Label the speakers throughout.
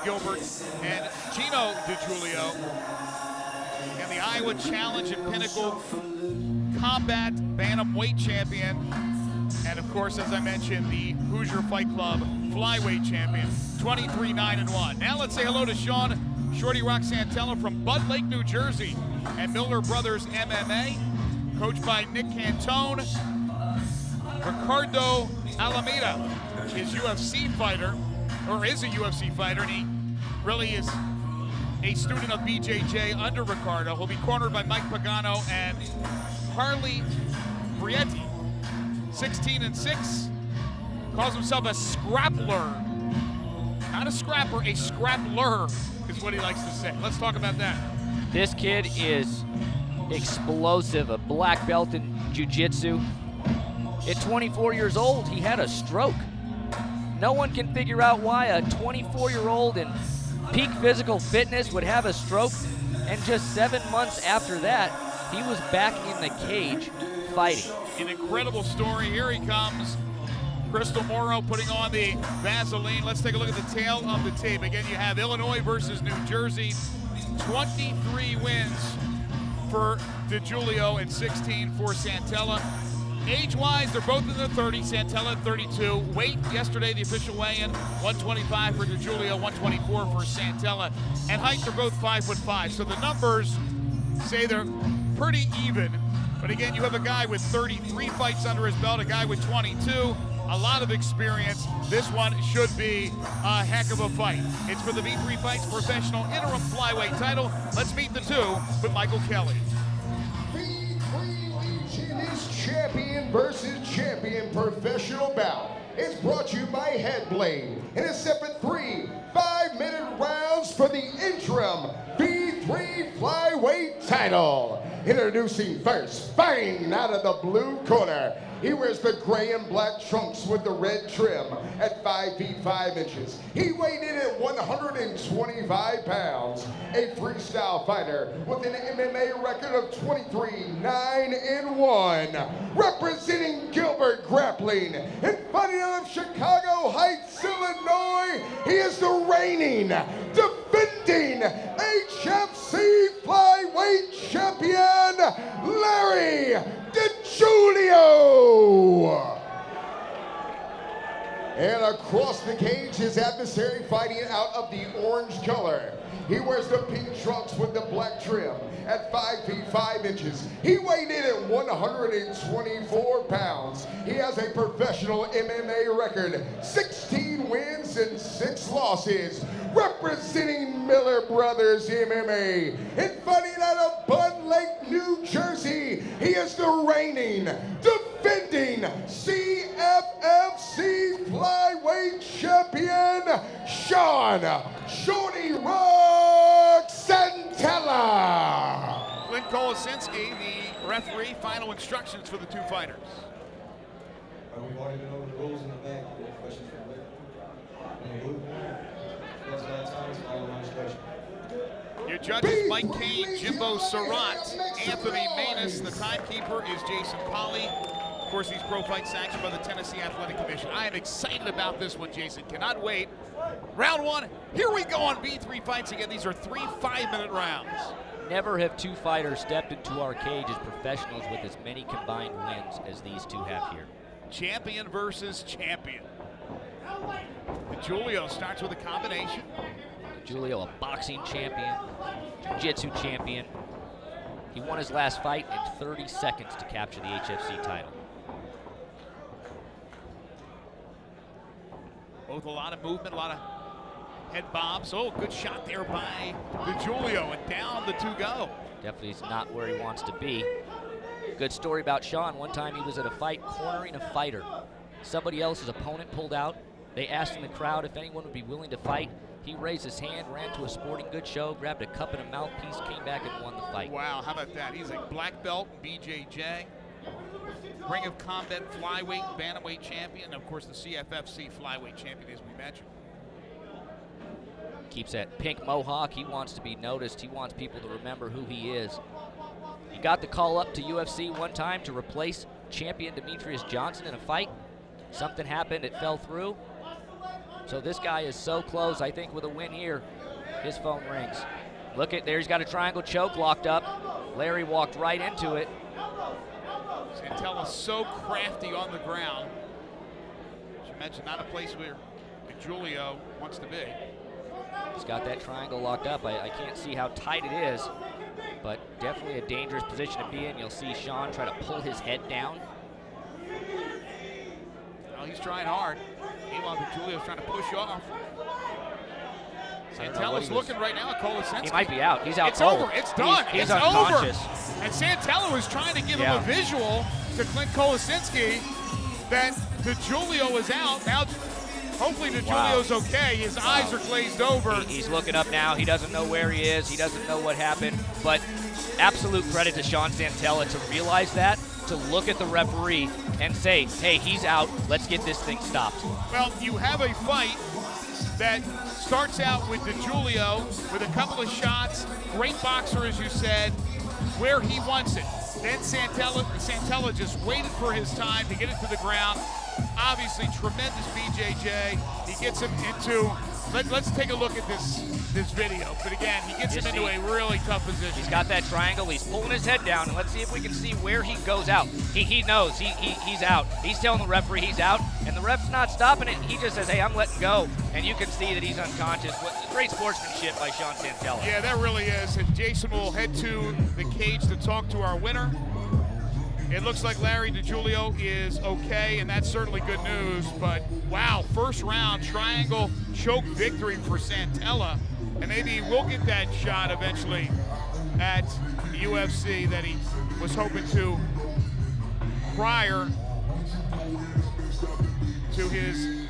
Speaker 1: Gilbert and Gino Digiluio. And the Iowa Challenge and Pinnacle Combat Bantamweight Champion. And of course, as I mentioned, the Hoosier Fight Club Flyweight Champion, 23-9-1. Now let's say hello to Sean Shorty Rock Santella from Bud Lake, New Jersey, and Miller Brothers MMA, coached by Nick Cantone. Ricardo Alameda is UFC fighter, or is a UFC fighter, and he really is a student of BJJ under Ricardo. He'll be cornered by Mike Pagano and Harley Brietti. 16-6, calls himself a scrappler. Not a scrapper, a scrappler is what he likes to say. Let's talk about that.
Speaker 2: This kid is explosive, a black belt in jiu-jitsu. At 24 years old, he had a stroke. No one can figure out why a 24-year-old in peak physical fitness would have a stroke, and just 7 months after that, he was back in the cage fighting.
Speaker 1: An incredible story. Here he comes. Crystal Morrow putting on the Vaseline. Let's take a look at the tail of the tape. Again, you have Illinois versus New Jersey. 23 wins for Digiluio and 16 for Santella. Age-wise, they're both in their 30s. Santella at 32. Weight, yesterday, the official weigh-in, 125 for Digiluio, 124 for Santella. And height, they're both 5'5". So the numbers say they're pretty even. But again, you have a guy with 33 fights under his belt, a guy with 22, a lot of experience. This one should be a heck of a fight. It's for the V3Fights professional interim flyweight title. Let's meet the two with Michael Kelly.
Speaker 3: V3 Legion is champion versus champion professional bout. It's brought to you by Headblade in a separate 3 5-minute rounds for the interim V3 flyweight title. Introducing first, fighting out of the blue corner. He wears the gray and black trunks with the red trim at 5 feet 5 inches. He weighed in at 125 pounds. A freestyle fighter with an MMA record of 23-9-1. Representing Gilbert Grappling and fighting out of Chicago Heights, Illinois, he is the reigning, defending HFC flyweight champion, Larry Digiluio. And across the cage, his adversary fighting out of the orange color. He wears the pink trunks with the black trim at 5 feet 5 inches. He weighed in at 124 pounds. He has a professional MMA record, 16 wins and 6 losses. Representing Miller Brothers MMA and fighting out of Bud Lake, New Jersey, he is the reigning, defending CFFC flyweight champion, Sean Shorty Rock Santella.
Speaker 1: Clint Kolosinski, the referee, final instructions for the two fighters.
Speaker 4: We've already been over the rules in the back. Any questions from there?
Speaker 1: Your judges, Mike Kane, Jimbo Surratt, Anthony Manus. The timekeeper is Jason Polly. Of course, these pro fights sanctioned by the Tennessee Athletic Commission. I am excited about this one, Jason. Cannot wait. Round one, here we go on V3Fights again. These are 3 5-minute rounds.
Speaker 2: Never have two fighters stepped into our cage as professionals with as many combined wins as these two have here.
Speaker 1: Champion versus champion. Digiluio starts with a combination.
Speaker 2: Digiluio, a boxing champion, jiu-jitsu champion. He won his last fight in 30 seconds to capture the HFC title.
Speaker 1: Both a lot of movement, a lot of head bobs. Oh, good shot there by Digiluio, and down the two go.
Speaker 2: Definitely is not where he wants to be. Good story about Sean. One time he was at a fight cornering a fighter. Somebody else's opponent pulled out. They asked in the crowd if anyone would be willing to fight. He raised his hand, ran to a sporting goods show, grabbed a cup and a mouthpiece, came back and won the fight.
Speaker 1: Wow, how about that? He's a black belt BJJ, Ring of Combat flyweight, bantamweight champion, and of course the CFFC flyweight champion, as we mentioned.
Speaker 2: Keeps that pink mohawk. He wants to be noticed. He wants people to remember who he is. He got the call up to UFC one time to replace champion Demetrius Johnson in a fight. Something happened, it fell through. So this guy is so close. I think with a win here, his phone rings. Look at there, he's got a triangle choke locked up. Larry walked right into it.
Speaker 1: Santella so crafty on the ground. As you mentioned, not a place where Digiluio wants to be.
Speaker 2: He's got that triangle locked up. I can't see how tight it is, but definitely a dangerous position to be in. You'll see Sean try to pull his head down.
Speaker 1: Well, he's trying hard. Meanwhile, Digiluio's trying to push off. Santella's looking right now at Kolosinski.
Speaker 2: He might be out. He's out
Speaker 1: It's
Speaker 2: cold.
Speaker 1: over. It's done.
Speaker 2: He's
Speaker 1: it's
Speaker 2: unconscious.
Speaker 1: over. And Santella was trying to give him a visual to Clint Kolosinski that Digiluio is out. Now, hopefully Digiluio's okay. His eyes are glazed over.
Speaker 2: He's looking up now. He doesn't know where he is. He doesn't know what happened. But absolute credit to Sean Santella to realize that, to look at the referee and say, hey, he's out. Let's get this thing stopped.
Speaker 1: Well, you have a fight that starts out with Digiluio with a couple of shots. Great boxer, as you said, where he wants it. Then Santella just waited for his time to get it to the ground. Obviously, tremendous BJJ. He gets him into, let's take a look at this video. But again, he gets him into a really tough position.
Speaker 2: He's got that triangle. He's pulling his head down, and let's see if we can see where he goes out. He knows he's out. He's telling the referee he's out, and the ref's not stopping it. He just says, hey, I'm letting go. And you can see that he's unconscious. Great sportsmanship by Sean Santella.
Speaker 1: Yeah, that really is. And Jason will head to the cage to talk to our winner. It looks like Larry Digiluio is okay, and that's certainly good news. But wow, first round triangle choke victory for Santella. And maybe we'll get that shot eventually at the UFC that he was hoping to prior to his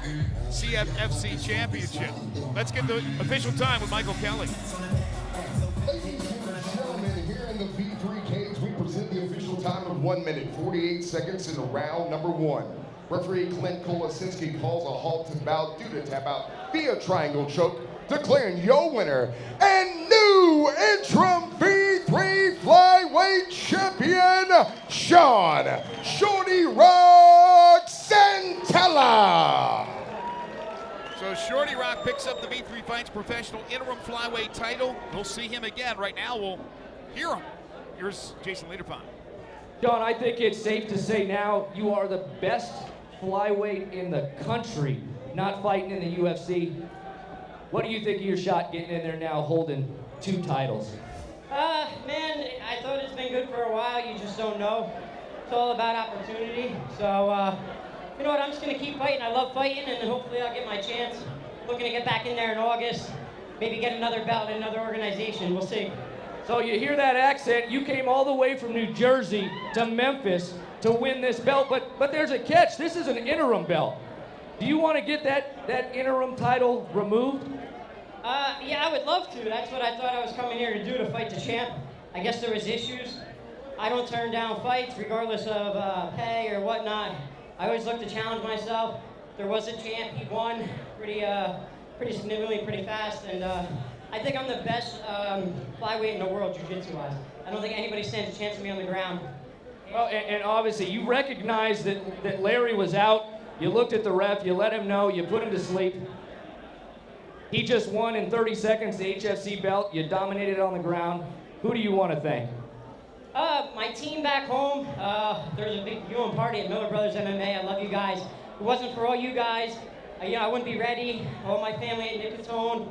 Speaker 1: CFFC championship. Let's get the official time with Michael Kelly.
Speaker 3: Ladies and gentlemen, here in the V3 cage, we present the official time of 1 minute, 48 seconds in round number 1. Referee Clint Kolosinski calls a halt to the bout due to tap out via triangle choke, declaring your winner and new interim V3 flyweight champion, Sean Shorty Rock Santella.
Speaker 1: So Shorty Rock picks up the V3Fights professional interim flyweight title. We'll see him again. Right now, we'll hear him. Here's Jason Lederpont.
Speaker 5: Sean, I think it's safe to say now you are the best flyweight in the country, not fighting in the UFC. What do you think of your shot getting in there now holding 2 titles?
Speaker 6: Man, I thought it's been good for a while. You just don't know. It's all about opportunity. So, you know what? I'm just going to keep fighting. I love fighting, and hopefully I'll get my chance. Looking to get back in there in August. Maybe get another belt in another organization. We'll see.
Speaker 5: So you hear that accent. You came all the way from New Jersey to Memphis to win this belt, but there's a catch. This is an interim belt. Do you want to get that interim title removed?
Speaker 6: Yeah, I would love to. That's what I thought I was coming here to do, to fight the champ. I guess there was issues. I don't turn down fights regardless of pay or whatnot. I always look to challenge myself. There was a champ. He won pretty significantly, pretty fast, and I think I'm the best flyweight in the world, jiu-jitsu-wise. I don't think anybody stands a chance of me on the ground.
Speaker 5: Well, and obviously you recognized that Larry was out. You looked at the ref, you let him know, you put him to sleep. He just won in 30 seconds the HFC belt. You dominated on the ground. Who do you want to thank?
Speaker 6: My team back home. There's a big viewing party at Miller Brothers MMA. I love you guys. If it wasn't for all you guys, I wouldn't be ready. All my family at Nicotone.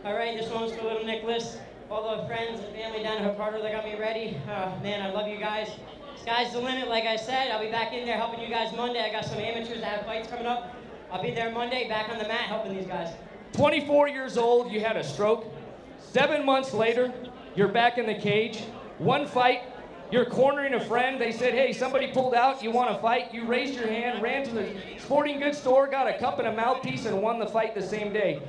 Speaker 6: All right, this one's for little Nicholas. All the friends and family down in Hook Harbor that got me ready. Man, I love you guys. Sky's the limit, like I said. I'll be back in there helping you guys Monday. I got some amateurs that have fights coming up. I'll be there Monday, back on the mat helping these guys.
Speaker 5: 24 years old, you had a stroke. 7 months later, you're back in the cage. 1 fight, you're cornering a friend. They said, hey, somebody pulled out, you want to fight? You raised your hand, ran to the sporting goods store, got a cup and a mouthpiece, and won the fight the same day.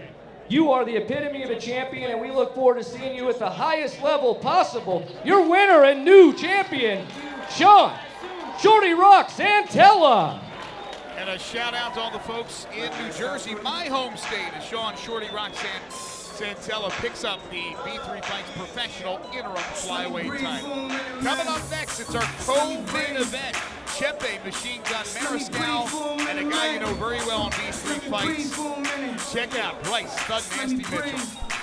Speaker 5: You are the epitome of a champion, and we look forward to seeing you at the highest level possible. Your winner and new champion, Sean Shorty Rock Santella.
Speaker 1: And a shout out to all the folks in New Jersey, my home state, as Sean Shorty Rock Santella picks up the V3Fights professional interim flyweight title. Coming up next, it's our co-main event. Chepe Machine Gun Mariscal and a guy guy you know very well on V3 Fights. Check out Bryce Stud Nasty Mitchell.